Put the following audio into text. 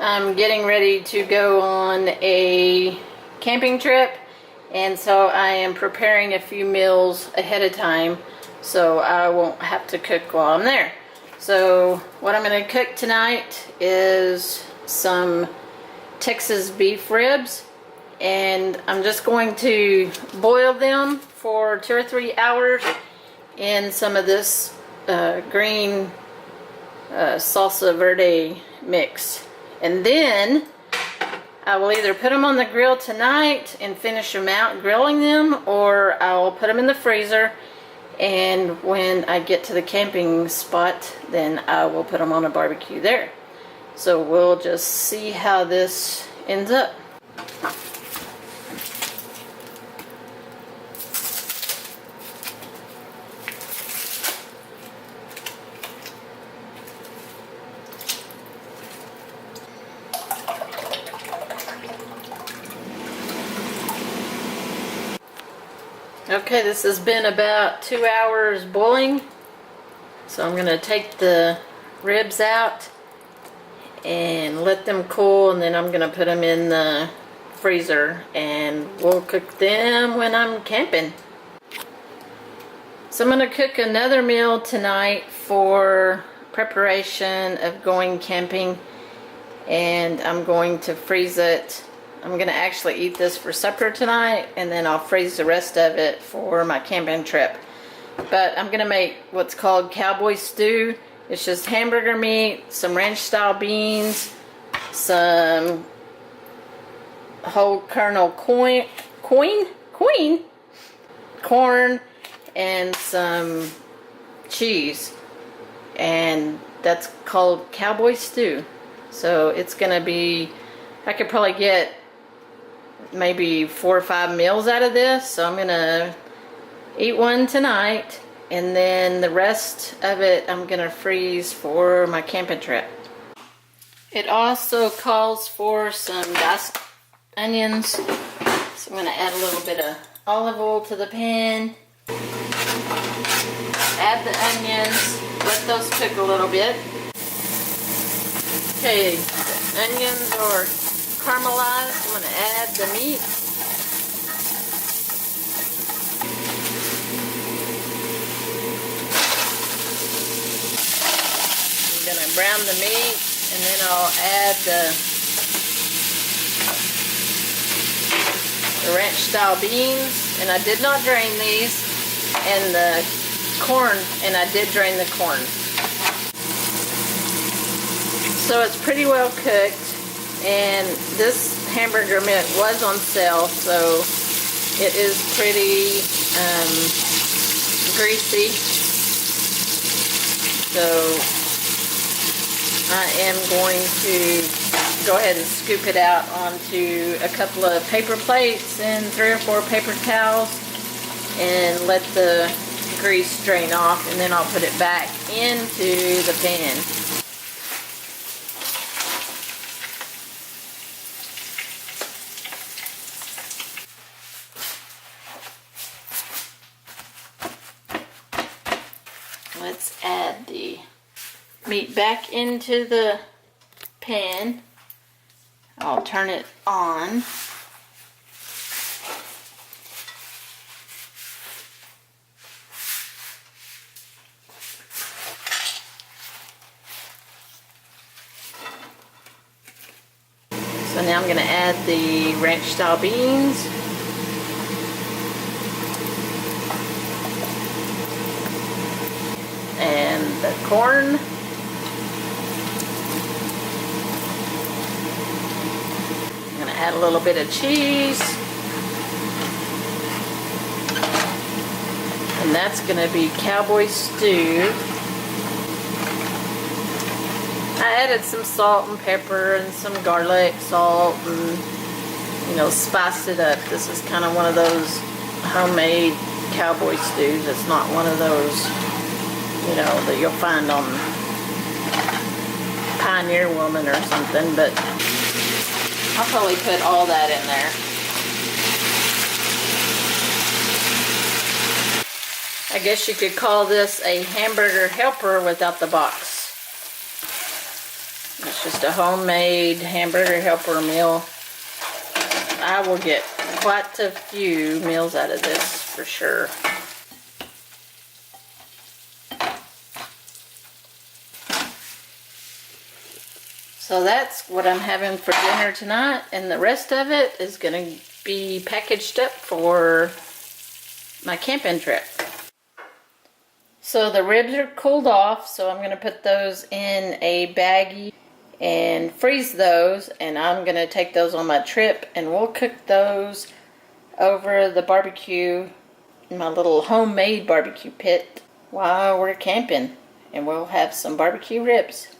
I'm getting ready to go on a camping trip, and so I am preparing a few meals ahead of time so I won't have to cook while I'm there. So what I'm going to cook tonight is some Texas beef ribs, and I'm just going to boil them for 2 or 3 hours in some of this green salsa verde mix. And then I will either put them on the grill tonight and finish them out grilling them, or I'll put them in the freezer, and when I get to the camping spot then I will put them on a barbecue there. So we'll just see how this ends up. Okay, this has been about 2 hours boiling, so I'm going to take the ribs out and let them cool, and then I'm going to put them in the freezer and we'll cook them when I'm camping. So I'm going to cook another meal tonight for preparation of going camping, and I'm going to freeze it. I'm going to actually eat this for supper tonight, and then I'll freeze the rest of it for my camping trip. But I'm going to make what's called cowboy stew. It's just hamburger meat, some ranch style beans, some whole kernel corn, and some cheese. And that's called cowboy stew. So it's going to be, I could probably get maybe 4 or 5 meals out of this. So I'm going to eat one tonight, and then the rest of it I'm going to freeze for my camping trip. It also calls for some diced onions. So I'm going to add a little bit of olive oil to the pan. Add the onions. Let those cook a little bit. Okay, the onions are caramelized. I'm going to add the meat. I'm going to brown the meat, and then I'll add the ranch style beans, and I did not drain these, and the corn, and I did drain the corn. So it's pretty well cooked. And this hamburger meat was on sale, so it is pretty greasy. So I am going to go ahead and scoop it out onto a couple of paper plates and 3 or 4 paper towels and let the grease drain off, and then I'll put it back into the pan. Let's add the meat back into the pan. I'll turn it on. So now I'm going to add the ranch style beans. And the corn. I'm going to add a little bit of cheese. And that's going to be cowboy stew. I added some salt and pepper and some garlic, salt, and, you know, spiced it up. This is kind of one of those homemade cowboy stews. It's not one of those, you know, that you'll find on Pioneer Woman or something, but I'll probably put all that in there. I guess you could call this a hamburger helper without the box. It's just a homemade hamburger helper meal. I will get quite a few meals out of this for sure. So that's what I'm having for dinner tonight, and the rest of it is going to be packaged up for my camping trip. So the ribs are cooled off, so I'm going to put those in a baggie and freeze those, and I'm going to take those on my trip, and we'll cook those over the barbecue in my little homemade barbecue pit while we're camping, and we'll have some barbecue ribs.